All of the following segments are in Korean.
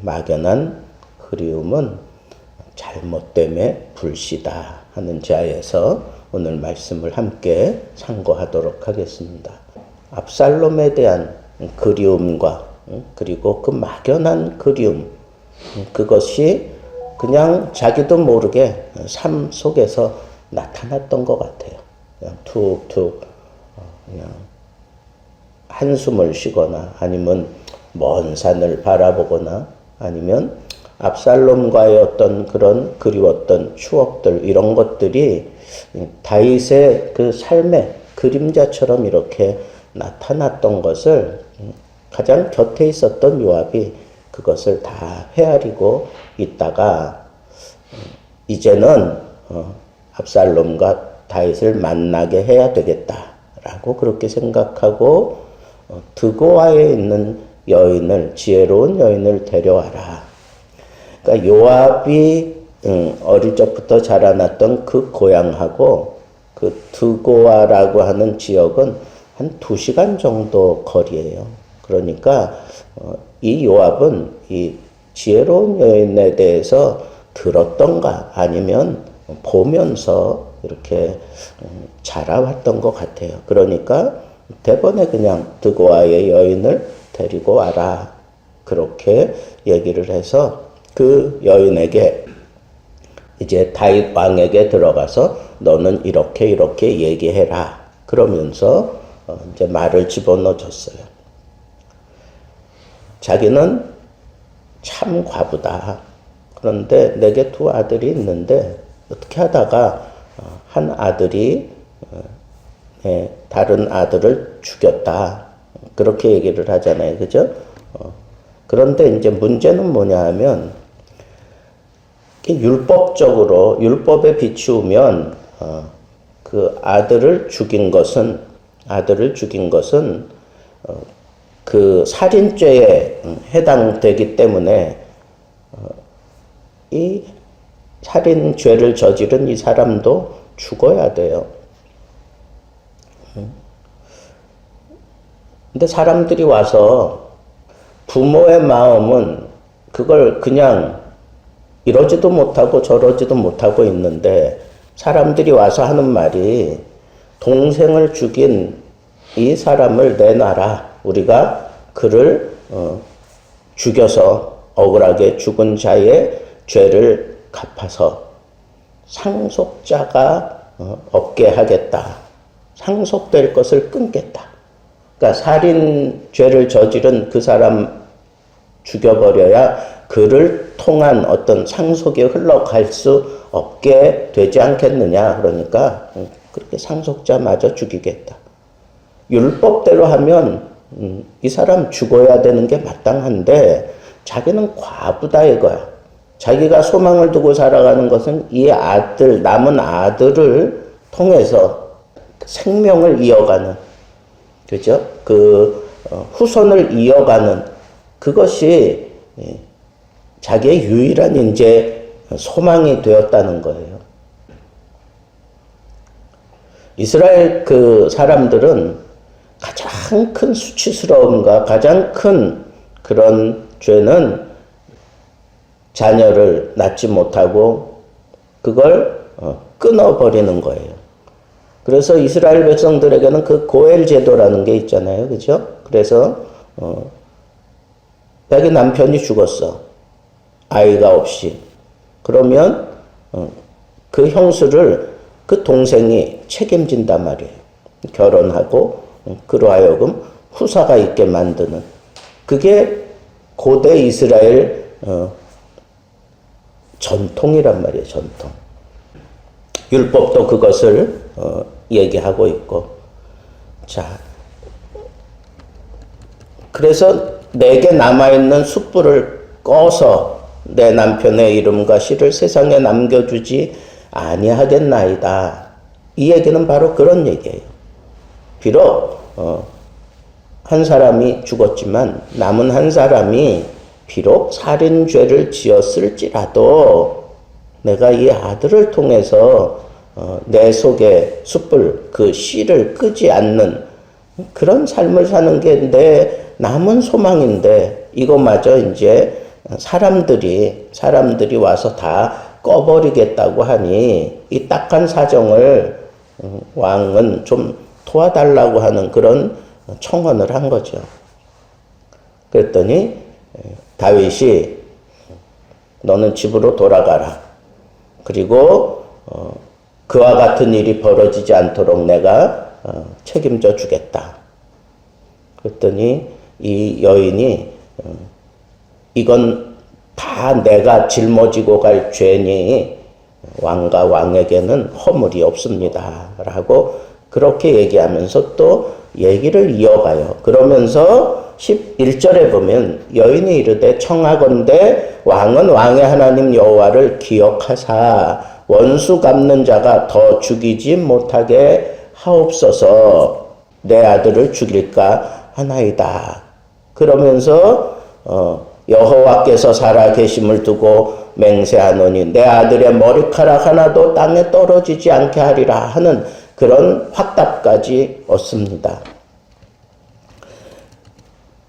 막연한 그리움은 잘못됨의 불씨다 하는 자에서 오늘 말씀을 함께 상고하도록 하겠습니다. 압살롬에 대한 그리움과 그리고 그 막연한 그리움, 그것이 그냥 자기도 모르게 삶 속에서 나타났던 것 같아요. 그냥 툭툭 그냥 한숨을 쉬거나 아니면 먼 산을 바라보거나 아니면 압살롬과의 어떤 그런 그리웠던 추억들, 이런 것들이 다윗의 그 삶의 그림자처럼 이렇게 나타났던 것을 가장 곁에 있었던 요압이 그것을 다 헤아리고 있다가 이제는 압살롬과 다윗을 만나게 해야 되겠다라고 그렇게 생각하고 드고아에 있는 여인을, 지혜로운 여인을 데려와라. 그러니까 요압이 어릴 적부터 자라났던 그 고향하고 그 드고아라고 하는 지역은 한 2시간 정도 거리예요. 그러니까 이 요압은 이 지혜로운 여인에 대해서 들었던가 아니면 보면서 이렇게 자라왔던 것 같아요. 그러니까 대번에 그냥 드고아의 여인을 데리고 와라. 그렇게 얘기를 해서 그 여인에게 이제 다윗 왕에게 들어가서 너는 이렇게 이렇게 얘기해라. 그러면서 이제 말을 집어넣어 줬어요. 자기는 참 과부다. 그런데 내게 2 아들이 있는데 어떻게 하다가 한 아들이 다른 아들을 죽였다. 그렇게 얘기를 하잖아요. 그죠? 그런데 이제 문제는 뭐냐 하면 율법적으로 율법에 비추면 그 아들을 죽인 것은 그 살인죄에 해당되기 때문에 이 살인죄를 저지른 이 사람도 죽어야 돼요. 근데 사람들이 와서 부모의 마음은 그걸 그냥 이러지도 못하고 저러지도 못하고 있는데 사람들이 와서 하는 말이 동생을 죽인 이 사람을 내놔라. 우리가 그를 죽여서 억울하게 죽은 자의 죄를 갚아서 상속자가 없게 하겠다. 상속될 것을 끊겠다. 그러니까 살인죄를 저지른 그 사람 죽여버려야 그를 통한 어떤 상속이 흘러갈 수 없게 되지 않겠느냐. 그러니까 그렇게 상속자마저 죽이겠다. 율법대로 하면 이 사람 죽어야 되는 게 마땅한데 자기는 과부다 이거야. 자기가 소망을 두고 살아가는 것은 이 아들, 남은 아들을 통해서 생명을 이어가는, 그죠? 그 후손을 이어가는 그것이 자기의 유일한 이제 소망이 되었다는 거예요. 이스라엘 그 사람들은 가장 큰 수치스러움과 가장 큰 그런 죄는 자녀를 낳지 못하고 그걸 끊어버리는 거예요. 그래서 이스라엘 백성들에게는 그 고엘 제도라는 게 있잖아요. 그죠? 그래서 자기 남편이 죽었어. 아이가 없이. 그러면 그 형수를 그 동생이 책임진단 말이에요. 결혼하고 그로 하여금 후사가 있게 만드는. 그게 고대 이스라엘 전통이란 말이에요. 전통. 율법도 그것을 얘기하고 있고. 자, 그래서 내게 남아있는 숯불을 꺼서 내 남편의 이름과 씨를 세상에 남겨주지 아니하겠나이다. 이 얘기는 바로 그런 얘기예요. 비록 한 사람이 죽었지만 남은 한 사람이 비록 살인죄를 지었을지라도 내가 이 아들을 통해서 내 속에 숯불, 그 씨를 끄지 않는 그런 삶을 사는 게 내 남은 소망인데 이거마저 이제 사람들이 와서 다 꺼버리겠다고 하니 이 딱한 사정을 왕은 좀 도와달라고 하는 그런 청원을 한 거죠. 그랬더니 다윗이 너는 집으로 돌아가라. 그리고 그와 같은 일이 벌어지지 않도록 내가 책임져 주겠다. 그랬더니 이 여인이 이건 다 내가 짊어지고 갈 죄니 왕과 왕에게는 허물이 없습니다. 라고 그렇게 얘기하면서 또 얘기를 이어가요. 그러면서 11절에 보면 여인이 이르되 청하건대 왕은 왕의 하나님 여호와를 기억하사 원수 갚는 자가 더 죽이지 못하게 하옵소서. 내 아들을 죽일까 하나이다. 그러면서 여호와께서 살아 계심을 두고 맹세하노니 내 아들의 머리카락 하나도 땅에 떨어지지 않게 하리라 하는 그런 확답까지 얻습니다.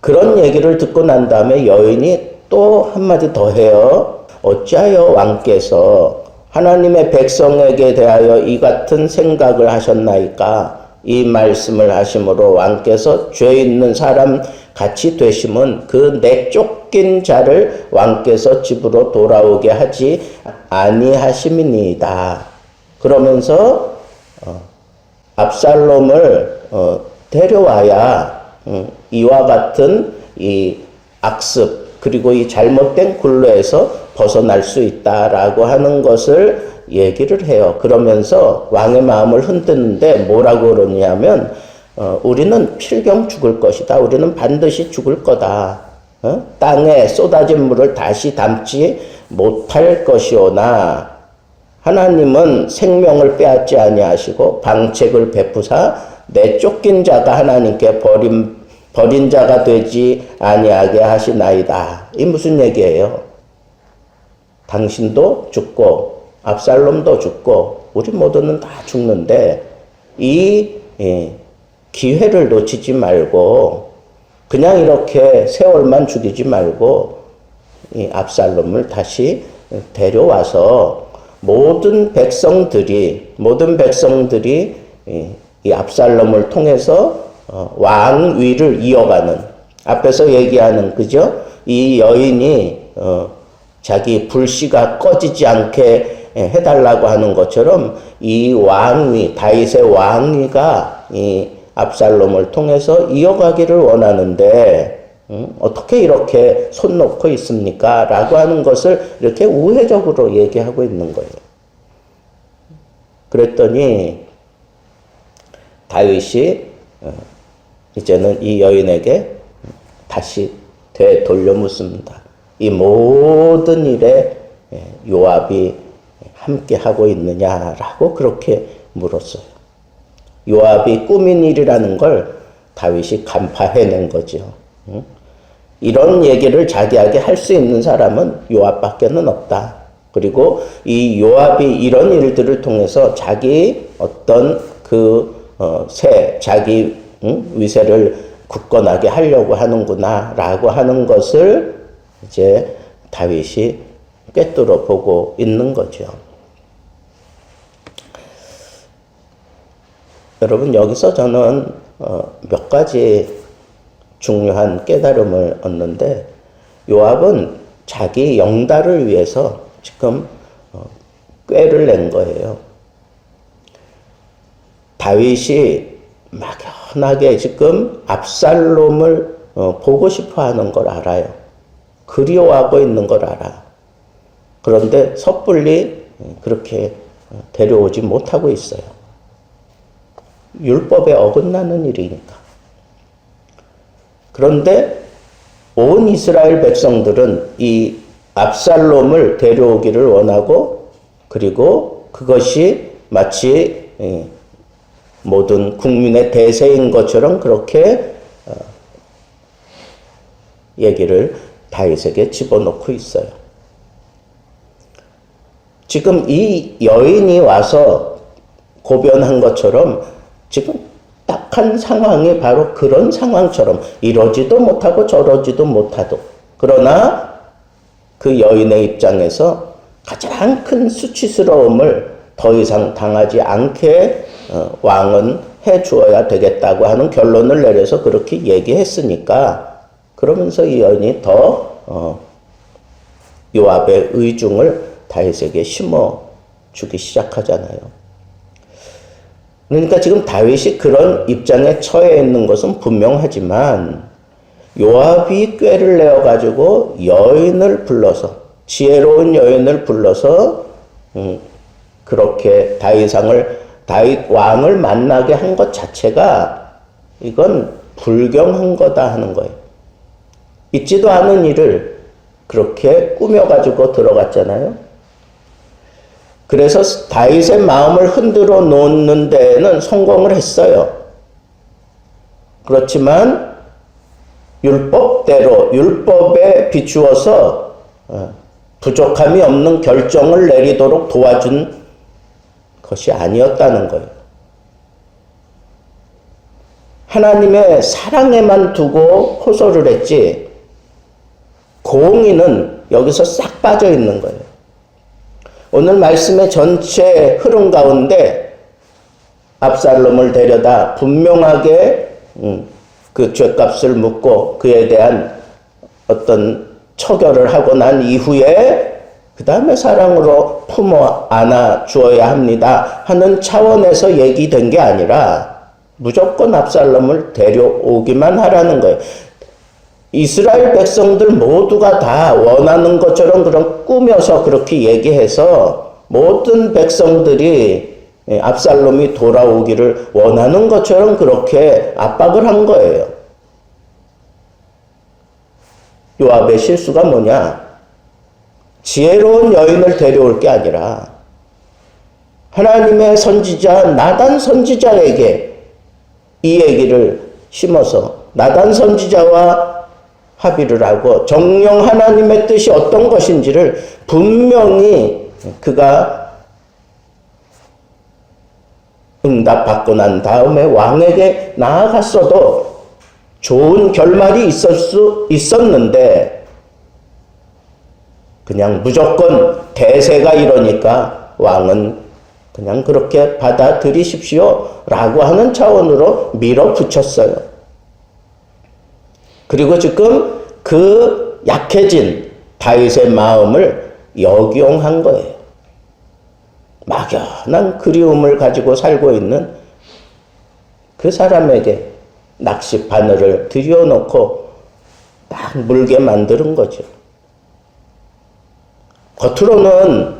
그런 얘기를 듣고 난 다음에 여인이 또 한마디 더 해요. 어찌하여 왕께서 하나님의 백성에게 대하여 이 같은 생각을 하셨나이까? 이 말씀을 하심으로 왕께서 죄 있는 사람 같이 되심은 그 내쫓긴 자를 왕께서 집으로 돌아오게 하지 아니하심이니이다. 그러면서 압살롬을 데려와야 이와 같은 이 악습 그리고 이 잘못된 굴레에서 벗어날 수 있다라고 하는 것을 얘기를 해요. 그러면서 왕의 마음을 흔드는데 뭐라고 그러냐면 우리는 필경 죽을 것이다. 우리는 반드시 죽을 거다. 땅에 쏟아진 물을 다시 담지 못할 것이오나 하나님은 생명을 빼앗지 아니하시고 방책을 베푸사 내쫓긴 자가 하나님께 버린 자가 되지 아니하게 하시나이다. 이 무슨 얘기예요? 당신도 죽고 압살롬도 죽고 우리 모두는 다 죽는데 이 기회를 놓치지 말고 그냥 이렇게 세월만 죽이지 말고 이 압살롬을 다시 데려와서 모든 백성들이 이 압살롬을 통해서 왕위를 이어가는 앞에서 얘기하는 그죠? 이 여인이 자기 불씨가 꺼지지 않게 해달라고 하는 것처럼 이 왕위 다윗의 왕위가 이 압살롬을 통해서 이어가기를 원하는데 어떻게 이렇게 손 놓고 있습니까? 라고 하는 것을 이렇게 우회적으로 얘기하고 있는 거예요. 그랬더니 다윗이 이제는 이 여인에게 다시 되돌려 묻습니다. 이 모든 일에 요압이 함께 하고 있느냐라고 그렇게 물었어요. 요압이 꾸민 일이라는 걸 다윗이 간파해낸 거죠. 이런 얘기를 자기에게 할 수 있는 사람은 요압밖에는 없다. 그리고 이 요압이 이런 일들을 통해서 자기 어떤 자기 위세를 굳건하게 하려고 하는구나라고 하는 것을 이제 다윗이 꿰뚫어 보고 있는 거죠. 여러분 여기서 저는 몇 가지 중요한 깨달음을 얻는데 요압은 자기 영달을 위해서 지금 꾀를 낸 거예요. 다윗이 막연하게 지금 압살롬을 보고 싶어 하는 걸 알아요. 그리워하고 있는 걸 알아. 그런데 섣불리 그렇게 데려오지 못하고 있어요. 율법에 어긋나는 일이니까. 그런데 온 이스라엘 백성들은 이 압살롬을 데려오기를 원하고 그리고 그것이 마치 모든 국민의 대세인 것처럼 그렇게 얘기를 다윗에게 집어넣고 있어요. 지금 이 여인이 와서 고변한 것처럼 지금 딱한 상황이 바로 그런 상황처럼 이러지도 못하고 저러지도 못하도 그러나 그 여인의 입장에서 가장 큰 수치스러움을 더 이상 당하지 않게 왕은 해 주어야 되겠다고 하는 결론을 내려서 그렇게 얘기했으니까, 그러면서 이 여인이 더 요압의 의중을 다윗에게 심어주기 시작하잖아요. 그러니까 지금 다윗이 그런 입장에 처해 있는 것은 분명하지만, 요압이 꾀를 내어가지고 여인을 불러서, 지혜로운 여인을 불러서 그렇게 다윗 왕을 만나게 한 것 자체가 이건 불경한 거다 하는 거예요. 있지도 않은 일을 그렇게 꾸며가지고 들어갔잖아요. 그래서 다윗의 마음을 흔들어 놓는 데에는 성공을 했어요. 그렇지만 율법대로, 율법에 비추어서 부족함이 없는 결정을 내리도록 도와준 것이 아니었다는 거예요. 하나님의 사랑에만 두고 호소를 했지, 공의는 여기서 싹 빠져 있는 거예요. 오늘 말씀의 전체 흐름 가운데 압살롬을 데려다 분명하게 그 죄값을 묻고 그에 대한 어떤 처결을 하고 난 이후에 그 다음에 사랑으로 품어 안아 주어야 합니다 하는 차원에서 얘기된 게 아니라 무조건 압살롬을 데려오기만 하라는 거예요. 이스라엘 백성들 모두가 다 원하는 것처럼 그런 꾸며서 그렇게 얘기해서 모든 백성들이 압살롬이 돌아오기를 원하는 것처럼 그렇게 압박을 한 거예요. 요압의 실수가 뭐냐? 지혜로운 여인을 데려올 게 아니라 하나님의 선지자 나단 선지자에게 이 얘기를 심어서 나단 선지자와 합의를 하고 정령 하나님의 뜻이 어떤 것인지를 분명히 그가 응답받고 난 다음에 왕에게 나아갔어도 좋은 결말이 있을 수 있었는데, 그냥 무조건 대세가 이러니까 왕은 그냥 그렇게 받아들이십시오 라고 하는 차원으로 밀어붙였어요. 그리고 지금 그 약해진 다윗의 마음을 역용한 거예요. 막연한 그리움을 가지고 살고 있는 그 사람에게 낚시 바늘을 들여놓고 딱 물게 만드는 거죠. 겉으로는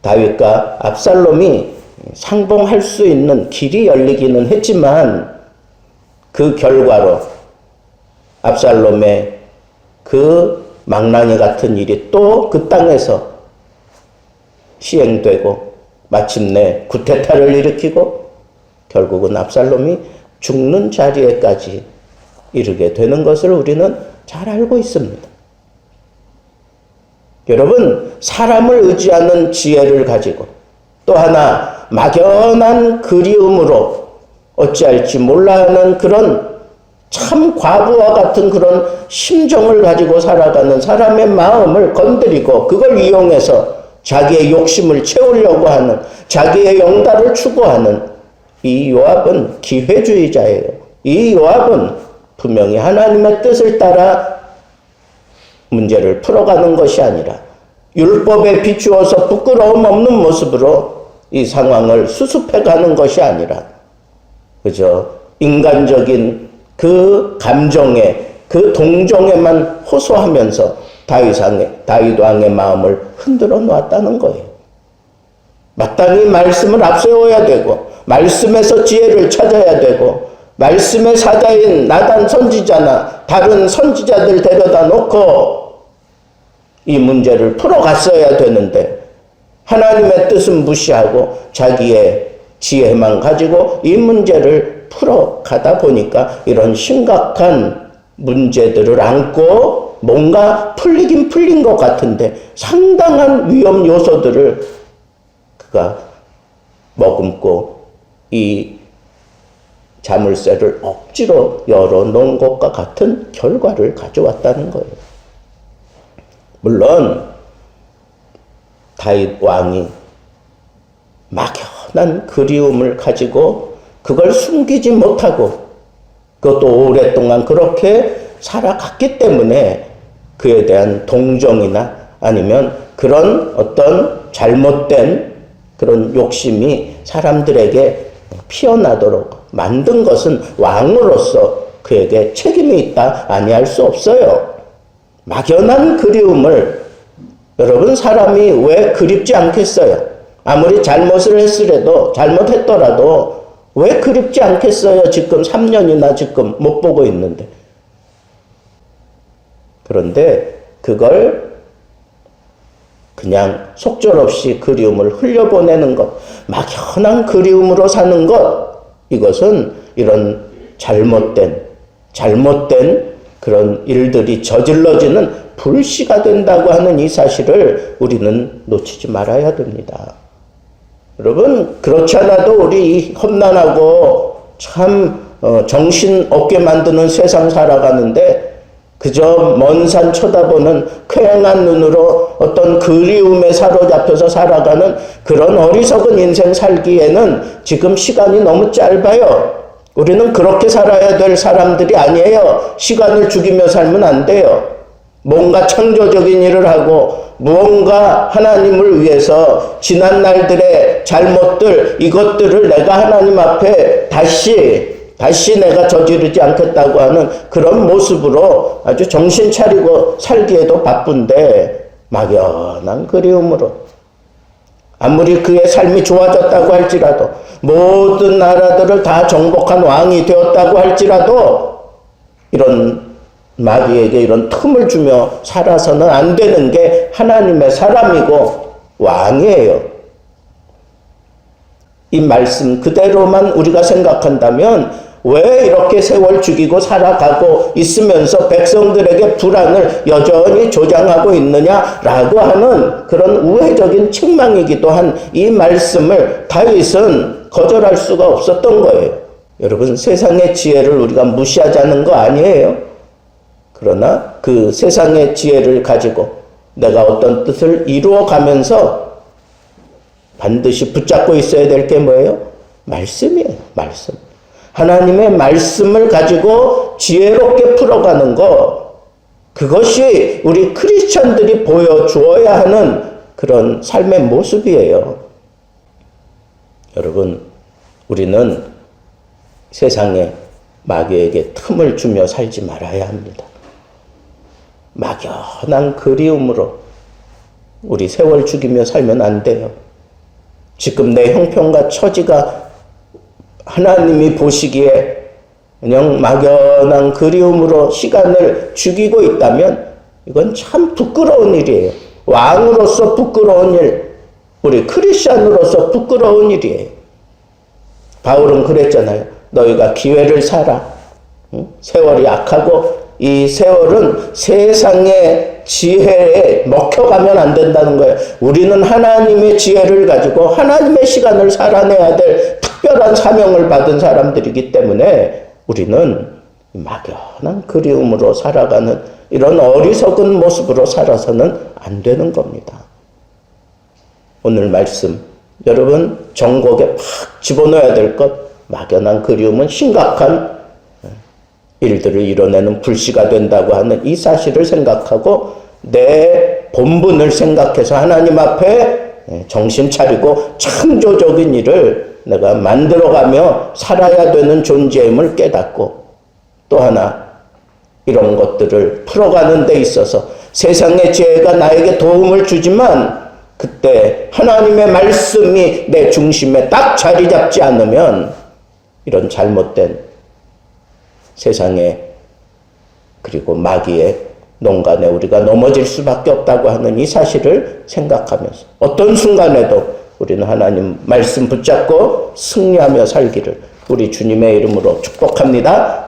다윗과 압살롬이 상봉할 수 있는 길이 열리기는 했지만 그 결과로 압살롬의 그 망나니 같은 일이 또 그 땅에서 시행되고 마침내 구테타를 일으키고 결국은 압살롬이 죽는 자리에까지 이르게 되는 것을 우리는 잘 알고 있습니다. 여러분, 사람을 의지하는 지혜를 가지고 또 하나 막연한 그리움으로 어찌할지 몰라 하는 그런 참 과부와 같은 그런 심정을 가지고 살아가는 사람의 마음을 건드리고 그걸 이용해서 자기의 욕심을 채우려고 하는, 자기의 영달을 추구하는 이 요압은 기회주의자예요. 이 요압은 분명히 하나님의 뜻을 따라 문제를 풀어가는 것이 아니라 율법에 비추어서 부끄러움 없는 모습으로 이 상황을 수습해가는 것이 아니라 그저 인간적인 그 감정에, 그 동정에만 호소하면서 다윗 왕의 마음을 흔들어 놓았다는 거예요. 마땅히 말씀을 앞세워야 되고 말씀에서 지혜를 찾아야 되고 말씀의 사자인 나단 선지자나 다른 선지자들 데려다 놓고 이 문제를 풀어갔어야 되는데 하나님의 뜻은 무시하고 자기의 지혜만 가지고 이 문제를 풀어가다 보니까 이런 심각한 문제들을 안고 뭔가 풀리긴 풀린 것 같은데 상당한 위험 요소들을 그가 머금고 이 자물쇠를 억지로 열어놓은 것과 같은 결과를 가져왔다는 거예요. 물론 다윗 왕이 막연한 그리움을 가지고 그걸 숨기지 못하고 그것도 오랫동안 그렇게 살아갔기 때문에 그에 대한 동정이나 아니면 그런 어떤 잘못된 그런 욕심이 사람들에게 피어나도록 만든 것은 왕으로서 그에게 책임이 있다 아니할 수 없어요. 막연한 그리움을 여러분 사람이 왜 그립지 않겠어요? 아무리 잘못했더라도 왜 그립지 않겠어요? 지금 3년이나 지금 못 보고 있는데. 그런데 그걸 그냥 속절없이 그리움을 흘려보내는 것, 막연한 그리움으로 사는 것, 이것은 이런 잘못된 그런 일들이 저질러지는 불씨가 된다고 하는 이 사실을 우리는 놓치지 말아야 됩니다. 여러분, 그렇지 않아도 우리 이 험난하고 참 정신 없게 만드는 세상 살아가는데 그저 먼 산 쳐다보는 쾌행한 눈으로 어떤 그리움에 사로잡혀서 살아가는 그런 어리석은 인생 살기에는 지금 시간이 너무 짧아요. 우리는 그렇게 살아야 될 사람들이 아니에요. 시간을 죽이며 살면 안 돼요. 뭔가 창조적인 일을 하고 무언가 하나님을 위해서 지난 날들의 잘못들 이것들을 내가 하나님 앞에 다시 내가 저지르지 않겠다고 하는 그런 모습으로 아주 정신 차리고 살기에도 바쁜데 막연한 그리움으로 아무리 그의 삶이 좋아졌다고 할지라도 모든 나라들을 다 정복한 왕이 되었다고 할지라도 이런 마귀에게 이런 틈을 주며 살아서는 안 되는 게 하나님의 사람이고 왕이에요. 이 말씀 그대로만 우리가 생각한다면 왜 이렇게 세월 죽이고 살아가고 있으면서 백성들에게 불안을 여전히 조장하고 있느냐라고 하는 그런 우회적인 책망이기도 한 이 말씀을 다윗은 거절할 수가 없었던 거예요. 여러분, 세상의 지혜를 우리가 무시하자는 거 아니에요. 그러나 그 세상의 지혜를 가지고 내가 어떤 뜻을 이루어가면서 반드시 붙잡고 있어야 될 게 뭐예요? 말씀이에요. 말씀. 하나님의 말씀을 가지고 지혜롭게 풀어가는 것, 그것이 우리 크리스천들이 보여주어야 하는 그런 삶의 모습이에요. 여러분, 우리는 세상에 마귀에게 틈을 주며 살지 말아야 합니다. 막연한 그리움으로 우리 세월 죽이며 살면 안 돼요. 지금 내 형편과 처지가 하나님이 보시기에 그냥 막연한 그리움으로 시간을 죽이고 있다면 이건 참 부끄러운 일이에요. 왕으로서 부끄러운 일, 우리 크리스찬으로서 부끄러운 일이에요. 바울은 그랬잖아요. 너희가 기회를 사라. 세월이 악하고 이 세월은 세상의 지혜에 먹혀가면 안 된다는 거예요. 우리는 하나님의 지혜를 가지고 하나님의 시간을 살아내야 될 특별한 사명을 받은 사람들이기 때문에 우리는 막연한 그리움으로 살아가는 이런 어리석은 모습으로 살아서는 안 되는 겁니다. 오늘 말씀, 여러분 정곡에 팍 집어넣어야 될 것, 막연한 그리움은 심각한 일들을 이뤄내는 불씨가 된다고 하는 이 사실을 생각하고 내 본분을 생각해서 하나님 앞에 정신 차리고 창조적인 일을 내가 만들어가며 살아야 되는 존재임을 깨닫고, 또 하나 이런 것들을 풀어가는 데 있어서 세상의 지혜가 나에게 도움을 주지만 그때 하나님의 말씀이 내 중심에 딱 자리 잡지 않으면 이런 잘못된 세상에 그리고 마귀의 농간에 우리가 넘어질 수밖에 없다고 하는 이 사실을 생각하면서 어떤 순간에도 우리는 하나님 말씀 붙잡고 승리하며 살기를 우리 주님의 이름으로 축복합니다.